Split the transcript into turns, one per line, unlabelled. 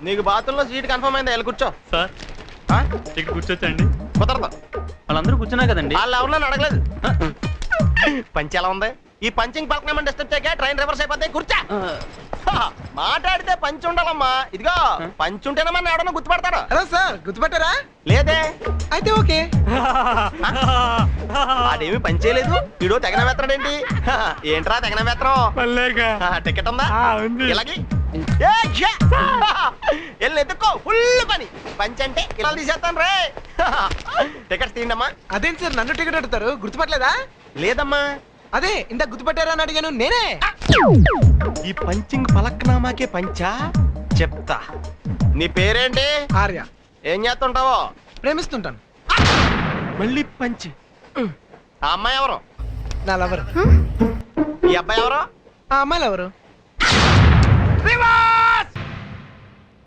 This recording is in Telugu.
నీకు బాత్రూంలో సీట్ కన్ఫర్మ్ అయిందా? వెళ్ళి కూర్చో.
సార్ ఇక్కడ కూర్చోచ్చండి.
కుదరదు.
వాళ్ళందరూ కూర్చున్నా కదండి.
వాళ్ళు ఎవరిని అడగలేదు. పంచి ఎలా ఉంది? ఈ పంచింగ్ పలకనమని డిస్టర్బ్ చేయక ట్రైన్ రివర్స్ అయిపోతే కూర్చా. మాట్లాడితే పంచి ఉండాలమ్మా. ఇదిగో పంచి ఉంటేనమ్మా ఎవడన్నా గుర్తుపడతాడు.
Hello sir, గుర్తుపట్టారా?
లేదే.
అయితే ఓకే.
అదేమి పంచేయలేదు. వీడో తెగన వేత్తాడేంటి? ఏంట్రా తెగన వేత్రం? టికెట్ ఉందా? ఇలాగి వెళ్ళి ఎత్తుకో. ఫుల్ పని. పంచి అంటే ఇలా తీసేస్తాను రే. టికెట్స్ తీయండమ్మా.
అదేంటి సార్ నన్ను టికెట్ అడుగుతారు? గుర్తుపట్టలేదా?
లేదమ్మా.
అదే ఇంత గుర్తుపట్టారా అని అడిగాను నేనే.
ఈ పంచింగ్ పలక్నామాకే పంచా? చెప్తా. నీ పేరేంటి?
ఆర్య.
ఏం చేస్తుంటావో?
ప్రేమిస్తుంటాను.
మళ్ళీ పంచి. ఆ అమ్మాయి ఎవరు?
నా లవర్.
ఈ అబ్బాయి ఎవరు?
ఆ అమ్మాయిలు ఎవరు?
రివర్స్!